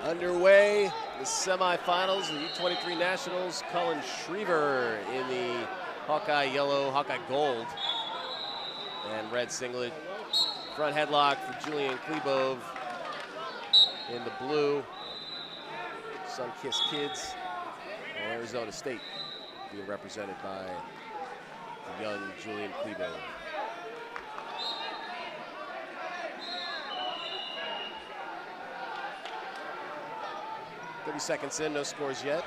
Underway, the semifinals, the U23 Nationals. Cullan Schriever in the Hawkeye yellow, Hawkeye gold, and red singlet. Front headlock for Julian Chlebove in the blue. Sunkist kids, and Arizona State being represented by the young Julian Chlebove. Seconds in, no scores yet.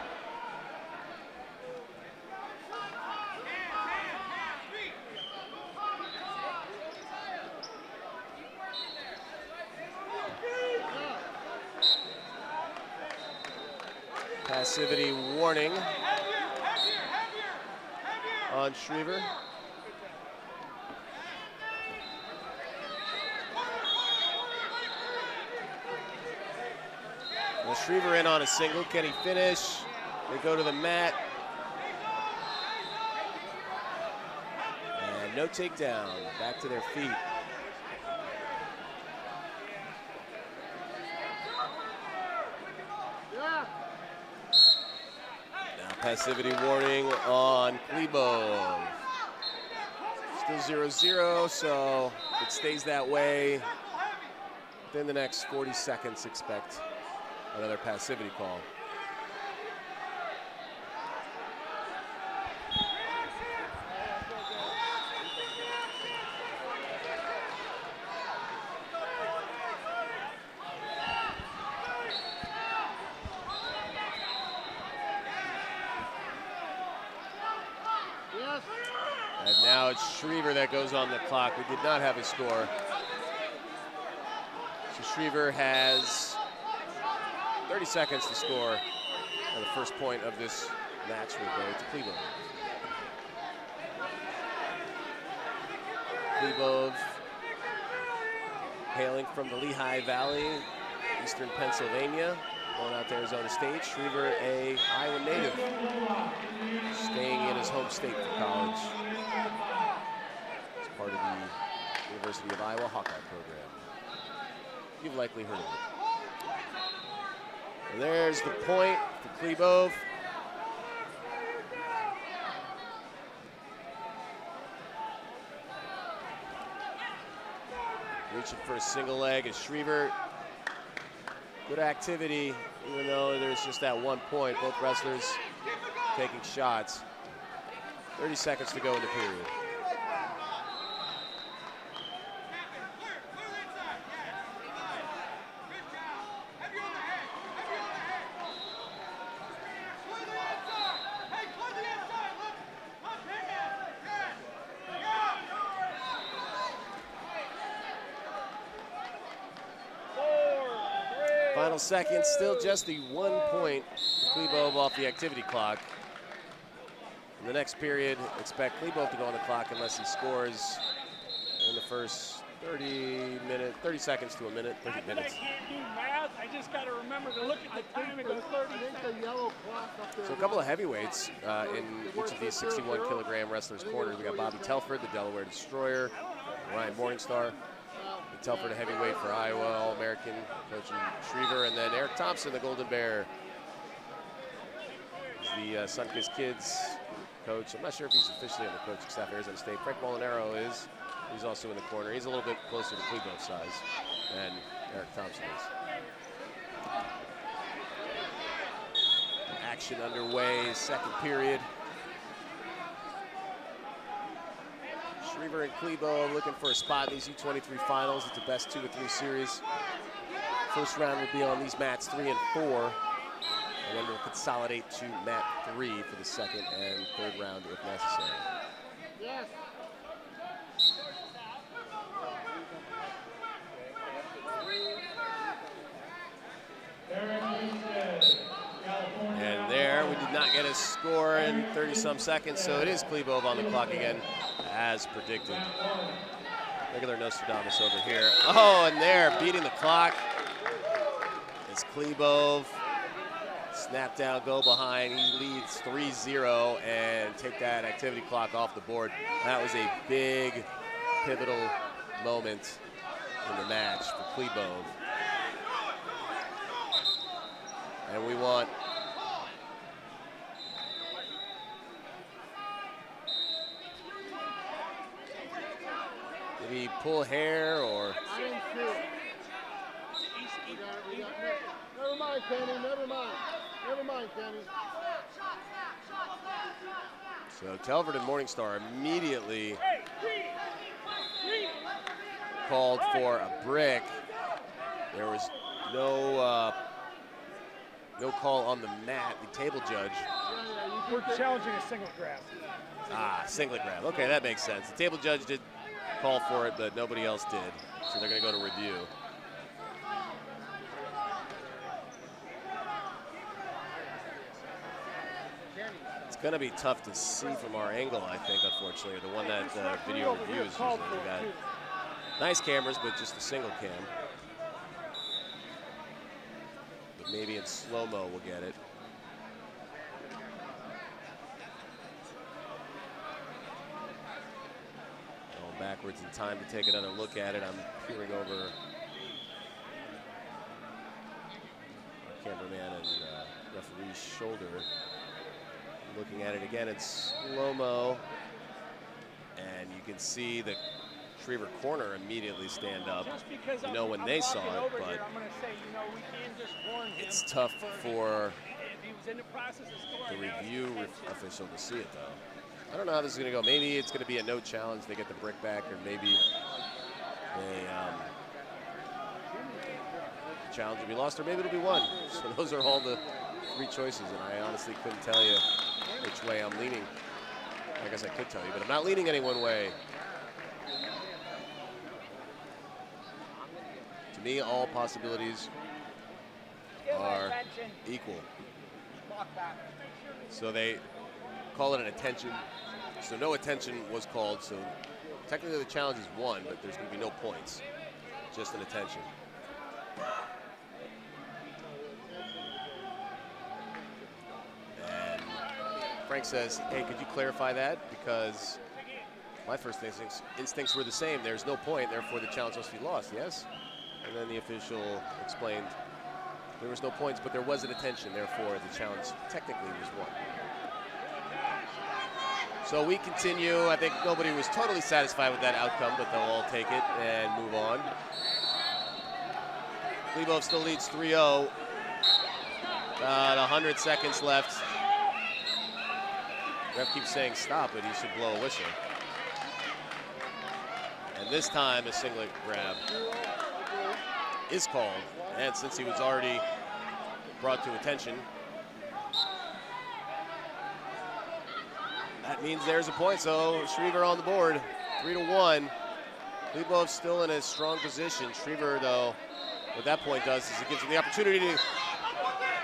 Passivity warning on Schriever. Schriever in on a single. Can he finish? They go to the mat. And no takedown. Back to their feet. Now passivity warning on Chlebove. Still 0-0, so if it stays that way, within the next 40 seconds, expect another passivity call. And now it's Schriever that goes on the clock. We did not have a score. So Schriever has 30 seconds to score, and the first point of this match will go to Chlebove. Chlebove, hailing from the Lehigh Valley, eastern Pennsylvania, going out to Arizona State. Schriever, a Iowa native, staying in his home state for college. As part of the University of Iowa Hawkeye program. You've likely heard of it. And there's the point for Chlebove. Reaching for a single leg is Schriever. Good activity, even though there's just that 1 point. Both wrestlers taking shots. 30 seconds to go in the period. Final seconds, still just the 1 point for Chlebove off the activity clock. In the next period, expect Chlebove to go on the clock unless he scores in the first 30 seconds to a minute, 30 minutes. I can't do math, I just got to remember to look at the time and go 30 seconds. So a couple of heavyweights in each of these 61 kilogram wrestlers' corners. We got Bobby Telford, the Delaware Destroyer, Ryan Morningstar. Telford, a heavyweight for Iowa, All-American, coaching Schriever, and then Eric Thompson, the Golden Bear. He's the Sunkist kids coach. I'm not sure if he's officially on the coaching staff at Arizona State. Frank Molinaro is. He's also in the corner. He's a little bit closer to Clebove's size than Eric Thompson is. Action underway, second period. Schriever and Chlebove looking for a spot in these U23 finals. It's the best 2 of 3 series. First round will be on these mats 3 and 4. And then we'll consolidate to mat 3 for the second and third round if necessary. Yes. And there, we did not get a score in 30-some seconds, so it is Chlebove on the clock again, as predicted. Regular Nostradamus over here. Oh, and there, beating the clock is Chlebove. Snap down, go behind. He leads 3-0 and take that activity clock off the board. That was a big, pivotal moment in the match for Chlebove. And we want maybe pull hair or. I didn't see it. We got never mind, Kenny. Never mind. Never mind, Kenny. So Telford and Morningstar immediately called for a brick. There was no call on the mat. The table judge. We're challenging a singlet grab. Ah, singlet grab. Okay, that makes sense. The table judge did call for it, but nobody else did. So they're going to go to review. It's going to be tough to see from our angle, I think, unfortunately, or the one that video reviews. We got nice cameras, but just a single cam. But maybe in slow-mo we'll get it. Going backwards in time to take another look at it. I'm peering over our cameraman and referee's shoulder. Looking at it again in slow-mo, and you can see the Schriever corner immediately stand up. You know when they saw it, but it's tough for the review official to see it, though. I don't know how this is going to go. Maybe it's going to be a no challenge. They get the brick back, or maybe the challenge will be lost, or maybe it'll be won. So those are all the three choices, and I honestly couldn't tell you which way I'm leaning. I guess I could tell you, but I'm not leaning any one way. To me, all possibilities are equal. So they call it an attention. So no attention was called. So technically the challenge is won, but there's going to be no points. Just an attention. And Frank says, hey, could you clarify that? Because my first instincts were the same. There's no point, therefore the challenge must be lost, yes? And then the official explained there was no points, but there was an attention, therefore the challenge technically was won. So we continue. I think nobody was totally satisfied with that outcome, but they'll all take it and move on. Chlebove still leads 3-0. About 100 seconds left. Ref keeps saying stop, but he should blow a whistle. And this time a singlet grab is called. And since he was already brought to attention, that means there's a point. So Schriever on the board, 3-1. Chlebove still in a strong position. Schriever, though, what that point does is it gives him the opportunity to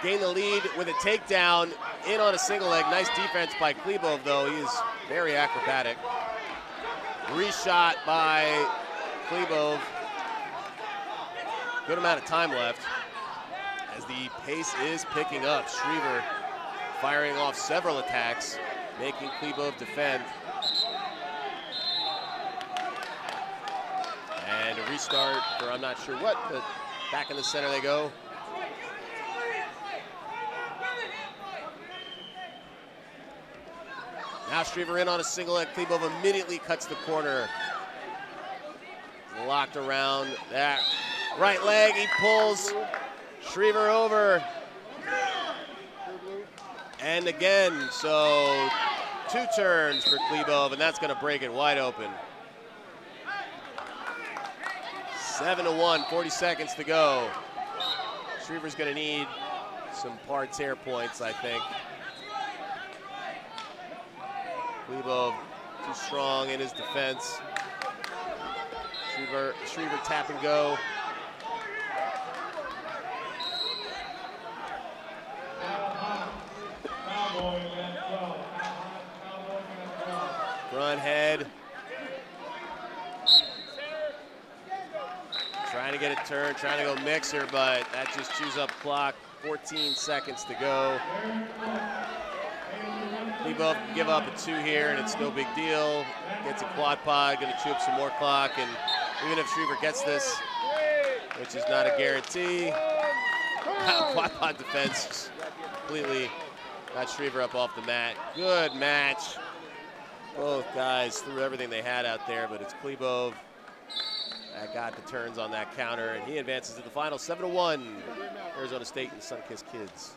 gain the lead with a takedown in on a single leg. Nice defense by Chlebove, though. He is very acrobatic. Reshot by Chlebove. Good amount of time left as the pace is picking up. Schriever firing off several attacks, making Chlebove defend. And a restart for I'm not sure what, but back in the center they go. Now Schriever in on a single leg. Chlebove immediately cuts the corner. Locked around that right leg. He pulls Schriever over. And again, so 2 turns for Chlebove, and that's going to break it wide open. 7-1, 40 seconds to go. Schriever's going to need some par-tear points, I think. Chlebove too strong in his defense. Schriever tap and go. Front head. Trying to get a turn, trying to go mixer, but that just chews up clock. 14 seconds to go. Chlebove can give up a 2 here, and it's no big deal. Gets a quad pod, going to chew up some more clock, and even if Schriever gets this, which is not a guarantee, Quad pod defense just completely got Schriever up off the mat. Good match. Both guys threw everything they had out there, but it's Chlebove that got the turns on that counter, and he advances to the final 7-1. Arizona State and Sunkist Kids.